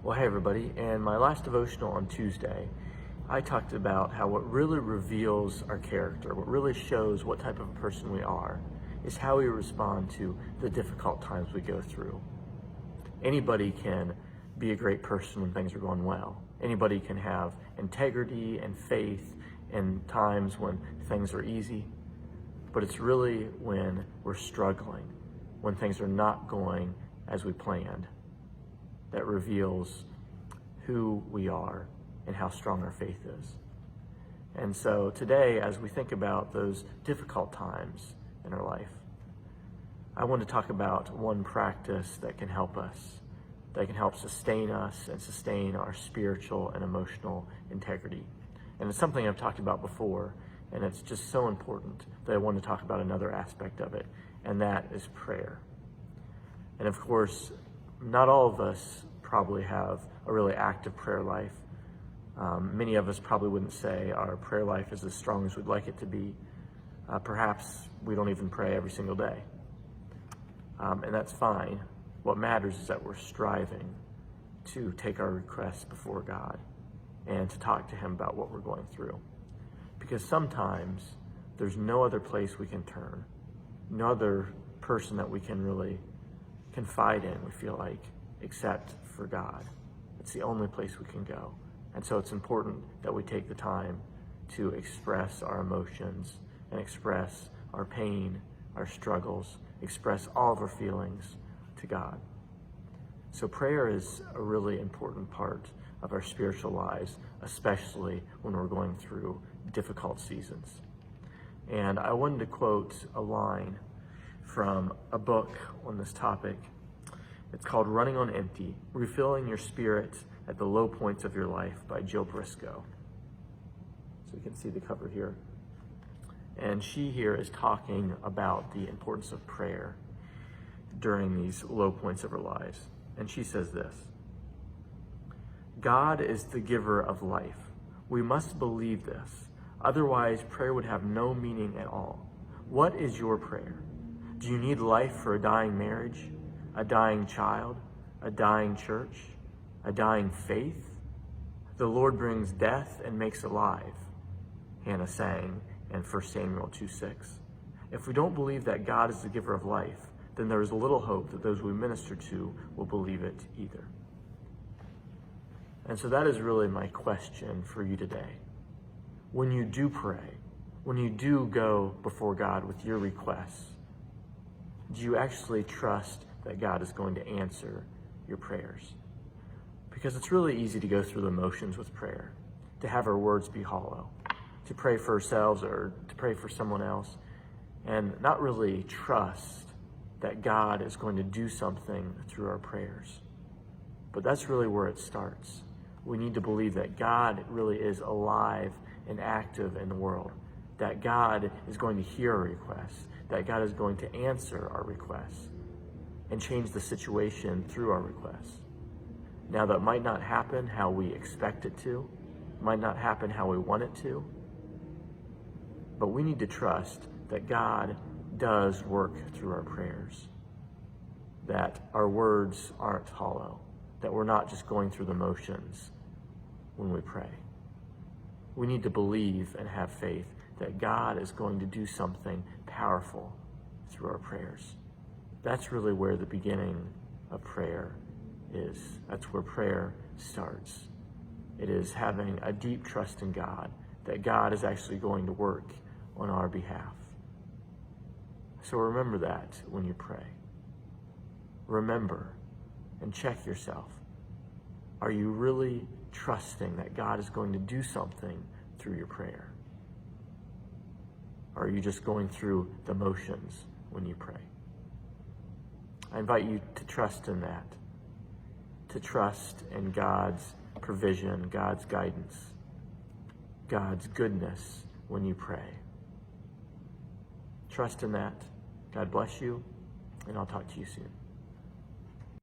Well, hey everybody, in my last devotional on Tuesday, I talked about how what really reveals our character, what really shows what type of a person we are, is how we respond to the difficult times we go through. Anybody can be a great person when things are going well. Anybody can have integrity and faith in times when things are easy, but it's really when we're struggling, when things are not going as we planned, that reveals who we are and how strong our faith is. And so today, as we think about those difficult times in our life, I want to talk about one practice that can help us, that can help sustain us and sustain our spiritual and emotional integrity. And it's something I've talked about before, and it's just so important that I want to talk about another aspect of it, and that is prayer. And of course, not all of us probably have a really active prayer life. Many of us probably wouldn't say our prayer life is as strong as we'd like it to be. Perhaps we don't even pray every single day. And that's fine. What matters is that we're striving to take our requests before God and to talk to Him about what we're going through. Because sometimes there's no other place we can turn, no other person that we can really confide in, we feel like, except for God. It's the only place we can go. And so it's important that we take the time to express our emotions and express our pain, our struggles, express all of our feelings to God. So prayer is a really important part of our spiritual lives, especially when we're going through difficult seasons. And I wanted to quote a line from a book on this topic. It's called Running on Empty, Refilling Your Spirit at the Low Points of Your Life by Jill Briscoe. So you can see the cover here. And she here is talking about the importance of prayer during these low points of our lives. And she says this: God is the giver of life. We must believe this. Otherwise, prayer would have no meaning at all. What is your prayer? Do you need life for a dying marriage, a dying child, a dying church, a dying faith? The Lord brings death and makes alive, Hannah sang in 1 Samuel 2:6. If we don't believe that God is the giver of life, then there is little hope that those we minister to will believe it either. And so that is really my question for you today. When you do pray, when you do go before God with your requests, do you actually trust that God is going to answer your prayers? Because it's really easy to go through the motions with prayer, to have our words be hollow, to pray for ourselves or to pray for someone else, and not really trust that God is going to do something through our prayers. But that's really where it starts. We need to believe that God really is alive and active in the world, that God is going to hear our requests, that God is going to answer our requests and change the situation through our requests. Now, that might not happen how we expect it to, might not happen how we want it to, but we need to trust that God does work through our prayers, that our words aren't hollow, that we're not just going through the motions when we pray. We need to believe and have faith that God is going to do something powerful through our prayers. That's really where the beginning of prayer is. That's where prayer starts. It is having a deep trust in God, that God is actually going to work on our behalf. So remember that when you pray. Remember and check yourself. Are you really trusting that God is going to do something through your prayer? Or are you just going through the motions when you pray? I invite you to trust in that, to trust in God's provision, God's guidance, God's goodness when you pray. Trust in that. God bless you, and I'll talk to you soon.